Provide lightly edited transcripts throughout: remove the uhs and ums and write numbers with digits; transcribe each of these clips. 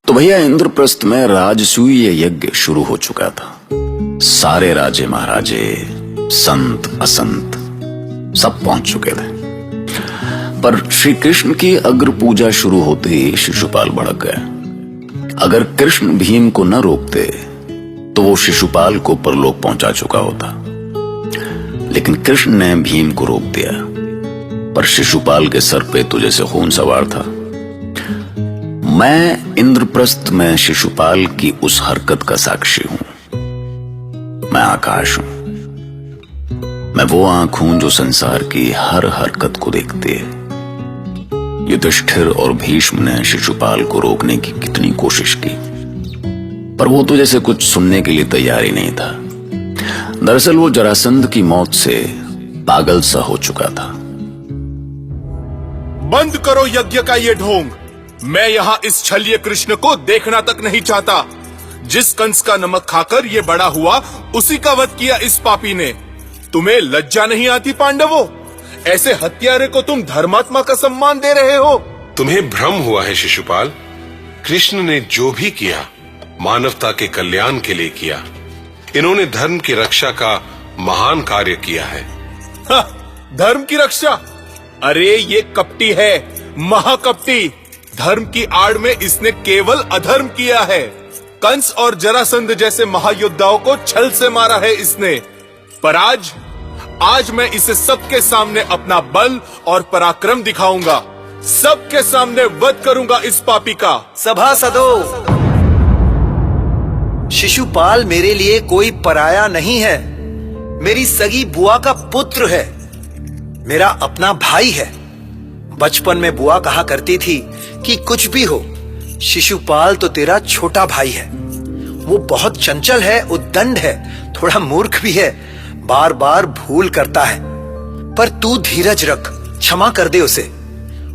तो भैया इंद्रप्रस्थ में राजसूय यज्ञ शुरू हो चुका था। सारे राजे महाराजे, संत असंत सब पहुंच चुके थे। पर श्री कृष्ण की अग्र पूजा शुरू होते ही शिशुपाल भड़क गया। अगर कृष्ण भीम को न रोकते तो वो शिशुपाल को परलोक पहुंचा चुका होता, लेकिन कृष्ण ने भीम को रोक दिया। पर शिशुपाल के सर पे तो जैसे खून सवार था। मैं इंद्रप्रस्थ में शिशुपाल की उस हरकत का साक्षी हूं। मैं आकाश हूं। मैं वो आंख हूं जो संसार की हर हरकत को देखती है। युधिष्ठिर और भीष्म ने शिशुपाल को रोकने की कितनी कोशिश की, पर वो तो जैसे कुछ सुनने के लिए तैयार ही नहीं था। दरअसल वो जरासंध की मौत से पागल सा हो चुका था। बंद करो यज्ञ का ये ढोंग। मैं यहाँ इस छलिए कृष्ण को देखना तक नहीं चाहता। जिस कंस का नमक खाकर ये बड़ा हुआ, उसी का वध किया इस पापी ने। तुम्हें लज्जा नहीं आती पांडवों? ऐसे हत्यारे को तुम धर्मात्मा का सम्मान दे रहे हो। तुम्हें भ्रम हुआ है शिशुपाल। कृष्ण ने जो भी किया मानवता के कल्याण के लिए किया। इन्होंने धर्म की रक्षा का महान कार्य किया है। धर्म की रक्षा? अरे ये कपटी है, महाकपटी। धर्म की आड़ में इसने केवल अधर्म किया है। कंस और जरासंध जैसे महायोद्धाओं को छल से मारा है इसने। पर आज मैं इसे सबके सामने अपना बल और पराक्रम दिखाऊंगा। सबके सामने वध करूंगा इस पापी का। सभासदों, शिशुपाल मेरे लिए कोई पराया नहीं है। मेरी सगी बुआ का पुत्र है, मेरा अपना भाई है। बचपन में बुआ कहा करती थी कि कुछ भी हो, शिशुपाल तो तेरा छोटा भाई है। वो बहुत चंचल है, उद्दंड है, थोड़ा मूर्ख भी है, बार बार भूल करता है। पर तू धीरज रख, क्षमा कर दे उसे।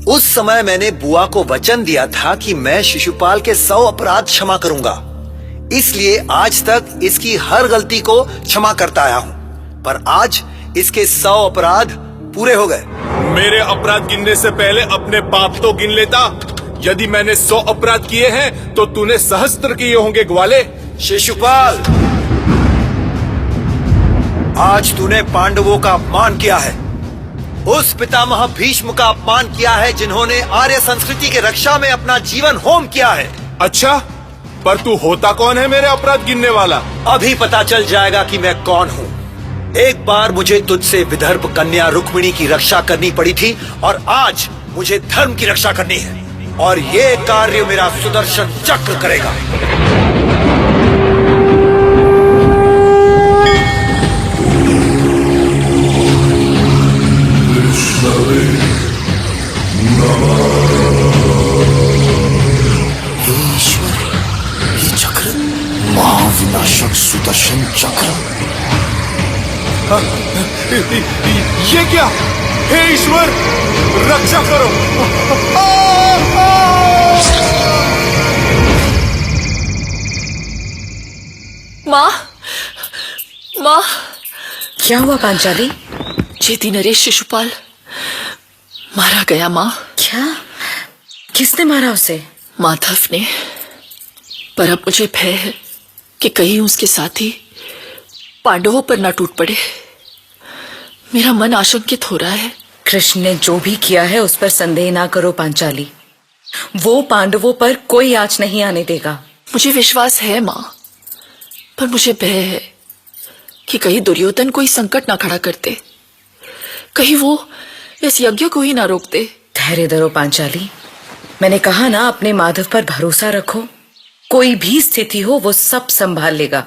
उस समय मैंने बुआ को वचन दिया था कि मैं शिशुपाल के 100 अपराध क्षमा करूंगा। इसलिए आज तक इसकी हर गलती को क्षमा करता आया हूं। पर आज इसके 100 अपराध पूरे हो गए। मेरे अपराध गिनने से पहले अपने पाप तो गिन लेता। यदि मैंने 100 अपराध किए हैं तो तूने सहस्त्र किए होंगे ग्वाले। शिशुपाल, आज तूने पांडवों का अपमान किया है। उस पितामह भीष्म का अपमान किया है जिन्होंने आर्य संस्कृति की रक्षा में अपना जीवन होम किया है। अच्छा, पर तू होता कौन है मेरे अपराध गिनने वाला? अभी पता चल जाएगा कि मैं कौन हूँ। एक बार मुझे तुझसे विदर्भ कन्या रुक्मिणी की रक्षा करनी पड़ी थी और आज मुझे धर्म की रक्षा करनी है, और ये कार्य मेरा सुदर्शन चक्र करेगा। ईश्वर, ये चक्र महाविनाशक सुदर्शन चक्र। ये क्या? हे ईश्वर, रक्षा करो। माँ, माँ, क्या हुआ पांचाली? चेती नरेश शिशुपाल मारा गया माँ। क्या? किसने मारा उसे? माधव ने। पर अब मुझे भय है कि कहीं उसके साथी पांडवों पर न टूट पड़े। मेरा मन आशंकित हो रहा है। कृष्ण ने जो भी किया है उस पर संदेह ना करो पांचाली। वो पांडवों पर कोई आंच नहीं आने देगा। मुझे विश्वास है माँ, पर मुझे भय है कि कहीं दुर्योधन कोई संकट ना खड़ा करते, कहीं वो इस यज्ञ को ही ना रोकते। धैर्य धरो पांचाली। मैंने कहा ना, अपने माधव पर भरोसा रखो। कोई भी स्थिति हो वो सब संभाल लेगा।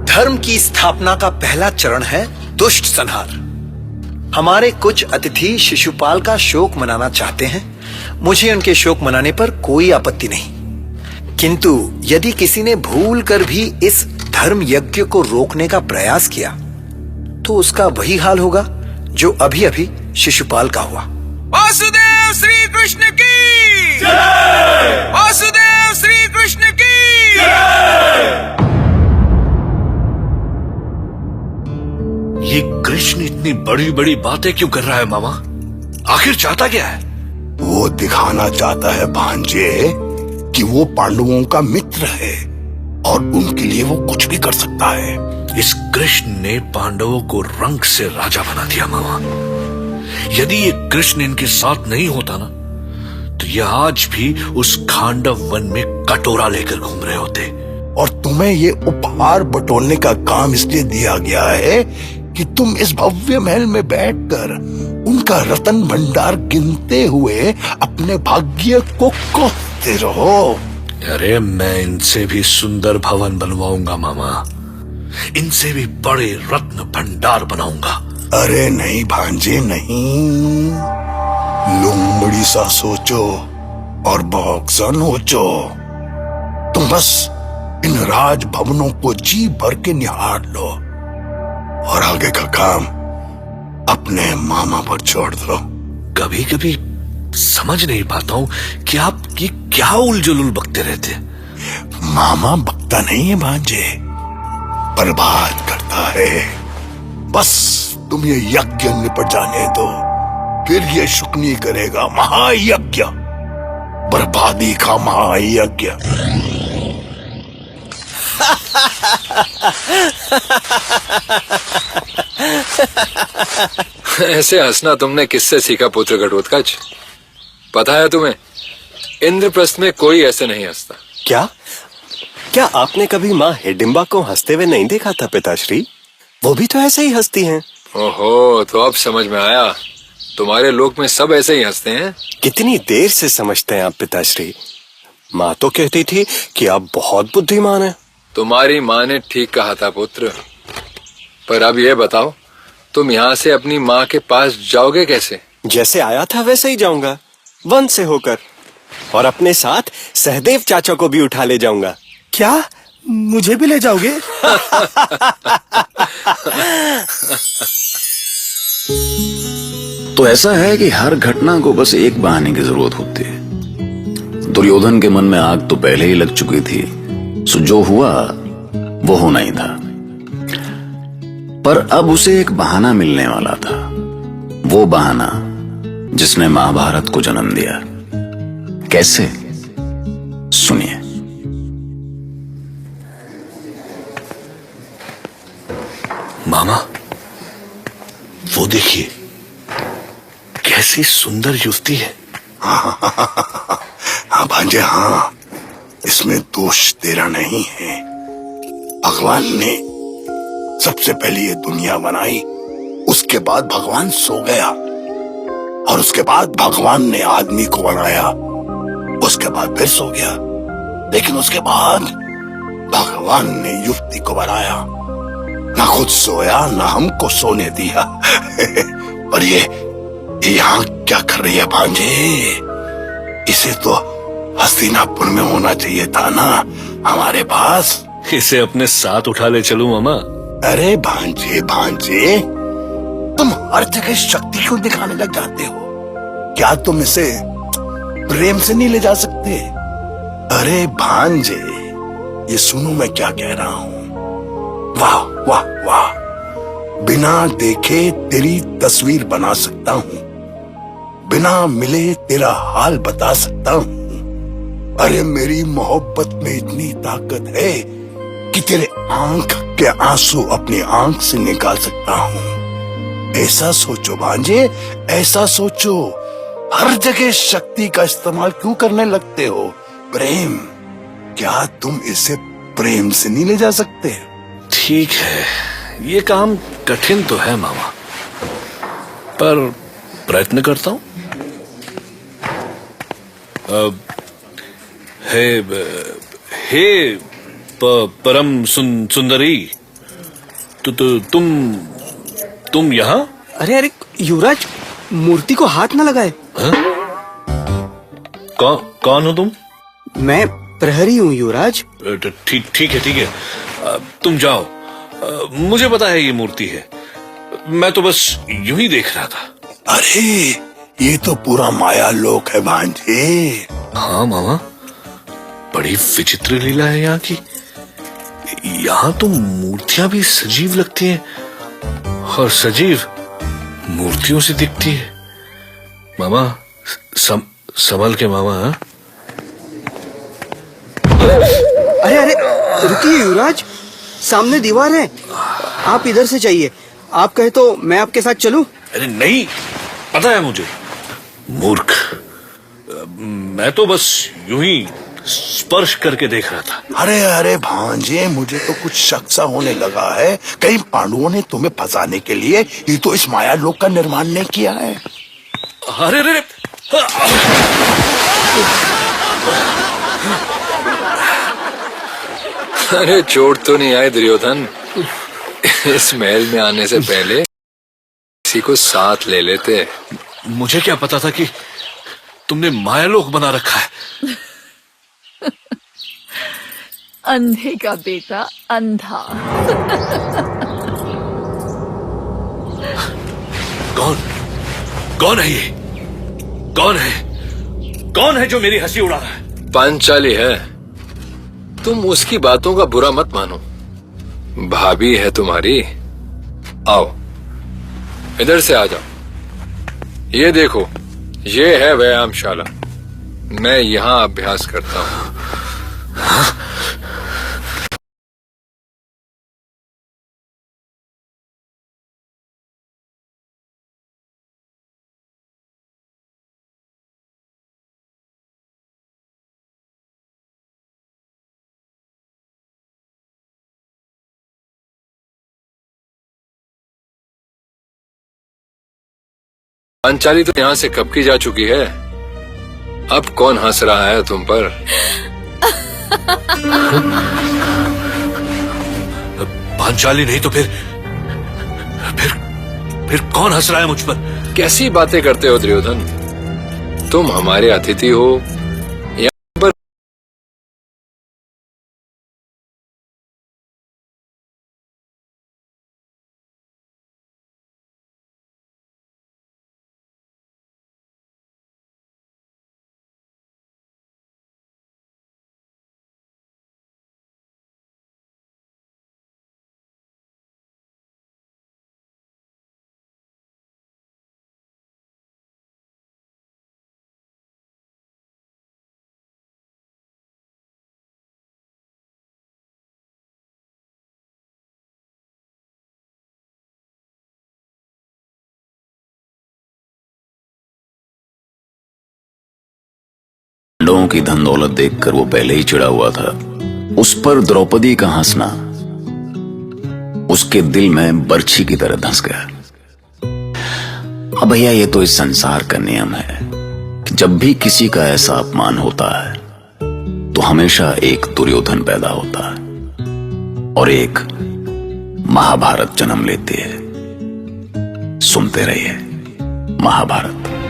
धर्म की स्थापना का पहला चरण है दुष्ट संहार। हमारे कुछ अतिथि शिशुपाल का शोक मनाना चाहते हैं। मुझे उनके शोक मनाने पर कोई आपत्ति नहीं, किंतु यदि किसी ने भूल कर भी इस धर्म यज्ञ को रोकने का प्रयास किया तो उसका वही हाल होगा जो अभी अभी शिशुपाल का हुआ। वासुदेव श्री कृष्ण की जय! वासुदेव श्री कृष्ण की जय! ये कृष्ण इतनी बड़ी बड़ी बातें क्यों कर रहा है मामा? आखिर चाहता क्या है? वो दिखाना चाहता है भांजे कि वो पांडवों का मित्र है और उनके लिए वो कुछ भी कर सकता है। इस कृष्ण ने पांडवों को रंग से राजा बना दिया मामा। यदि ये कृष्ण इनके साथ नहीं होता ना, तो ये आज भी उस खांडव वन में कटोरा लेकर घूम रहे होते। और तुम्हें ये उपहार बटोरने का काम इसलिए दिया गया है कि तुम इस भव्य महल में बैठकर उनका रतन भंडार गिनते हुए अपने भाग्य को कोसते रहो। अरे मैं इनसे भी सुंदर भवन बनवाऊंगा मामा, इनसे भी बड़े रत्न भंडार बनाऊंगा। अरे नहीं भांजे नहीं, लुमड़ी सा सोचो और बॉक्सा नोचो। तुम बस इन राज भवनों को जी भर के निहार लो और आगे का काम अपने मामा पर छोड़ दो। कभी कभी समझ नहीं पाता हूँ कि आप ये क्या उलझुल बकते रहते हैं। मामा बकता नहीं है भांजे, बर्बाद करता है। बस तुम ये यज्ञ निपट जाने दो, फिर ये शुक्नी करेगा महायज्ञ, बर्बादी का महायज्ञ। ऐसे हंसना तुमने किससे सीखा पुत्र घटोत्कच? पता है तुम्हें, इंद्रप्रस्थ में कोई ऐसे नहीं हंसता। क्या क्या आपने कभी माँ हिडिंबा को हंसते हुए नहीं देखा था पिताश्री? वो भी तो ऐसे ही हंसती हैं। ओहो, तो अब समझ में आया, तुम्हारे लोक में सब ऐसे ही हंसते हैं। कितनी देर से समझते हैं आप पिताश्री? माँ तो कहती थी कि आप बहुत बुद्धिमान हैं। तुम्हारी माँ ने ठीक कहा था पुत्र, पर अब ये बताओ, तुम यहाँ से अपनी माँ के पास जाओगे कैसे? जैसे आया था वैसे ही जाऊंगा, वन से होकर, और अपने साथ सहदेव चाचा को भी उठा ले जाऊंगा। क्या मुझे भी ले जाओगे? तो ऐसा है कि हर घटना को बस एक बहाने की जरूरत होती है। दुर्योधन के मन में आग तो पहले ही लग चुकी थी, सो जो हुआ वो होना ही था। पर अब उसे एक बहाना मिलने वाला था, वो बहाना जिसने महाभारत को जन्म दिया। कैसे? सुनिए। मामा, वो देखिए, कैसी सुंदर युवती है। हाँ भांजे हाँ, इसमें दोष तेरा नहीं है। भगवान ने सबसे पहले ये दुनिया बनाई, उसके बाद भगवान सो गया, और उसके बाद भगवान ने आदमी को बनाया, उसके बाद फिर सो गया। लेकिन उसके बाद भगवान ने युवती को बनाया, ना खुद सोया ना हमको सोने दिया। पर ये यहाँ क्या कर रही है भांजे? इसे तो हस्तिनापुर में होना चाहिए था ना, हमारे पास। इसे अपने साथ उठा ले चलूं मामा? अरे भांजे भांजे, तुम हर जगह शक्ति क्यों दिखाने लग जाते हो? क्या तुम इसे प्रेम से नहीं ले जा सकते? अरे भांजे, ये सुनो मैं क्या कह रहा हूं। वाह वाह वाह, बिना देखे तेरी तस्वीर बना सकता हूं, बिना मिले तेरा हाल बता सकता हूं। अरे मेरी मोहब्बत में इतनी ताकत है कि तेरे आंख के आंसू अपनी आंख से निकाल सकता हूं। ऐसा सोचो भांजे, ऐसा सोचो। हर जगह शक्ति का इस्तेमाल क्यों करने लगते हो? प्रेम, क्या तुम इसे प्रेम से नहीं ले जा सकते? ठीक है, ये काम कठिन तो है मामा, पर प्रयत्न करता हूं। हे परम सुंदरी, तुम यहाँ? अरे अरे युवराज, मूर्ति को हाथ न लगाए। कौन हो तुम? मैं प्रहरी हूँ युवराज। ठीक है, तुम जाओ। मुझे पता है ये मूर्ति है, मैं तो बस यूं ही देख रहा था। अरे ये तो पूरा माया लोक है भांजे। हाँ मामा, बड़ी विचित्र लीला है यहाँ की। यहाँ तो मूर्तियां भी सजीव लगती हैं और सजीव मूर्तियों से दिखती है। मामा संभल के मामा। हाँ? अरे अरे रुकिए युवराज, सामने दीवार है, आप इधर से जाइए। आप कहे तो मैं आपके साथ चलूं? अरे नहीं, पता है मुझे, मूर्ख। मैं तो बस यूं ही स्पर्श करके देख रहा था। अरे अरे भांजे, मुझे तो कुछ शक सा होने लगा है। कहीं पांडवों ने तुम्हें फंसाने के लिए ही तो इस माया लोक का निर्माण नहीं किया है। अरे अरे अरे चोट तो नहीं आई दुर्योधन? इस महल में आने से पहले किसी को साथ ले लेते। मुझे क्या पता था कि तुमने मायालोक बना रखा है। अंधे का बेटा अंधा। कौन है ये? कौन है जो मेरी हंसी उड़ा रहा है? पांचाली है। तुम उसकी बातों का बुरा मत मानो, भाभी है तुम्हारी। आओ इधर से आ जाओ। ये देखो, ये है व्यायामशाला। मैं यहाँ अभ्यास करता हूँ। पांचाली तो यहाँ से कब की जा चुकी है। अब कौन हंस रहा है तुम पर? पांचाली नहीं तो फिर कौन हंस रहा है मुझ पर? कैसी बातें करते हो दुर्योधन? तुम हमारे अतिथि हो, यहाँ पर पांडवों की धन दौलत देखकर वो पहले ही चिढ़ा हुआ था। उस पर द्रौपदी का हंसना उसके दिल में बर्छी की तरह धंस गया। अब भैया, ये तो इस संसार का नियम है कि जब भी किसी का ऐसा अपमान होता है तो हमेशा एक दुर्योधन पैदा होता है और एक महाभारत जन्म लेती है। सुनते रहिए महाभारत।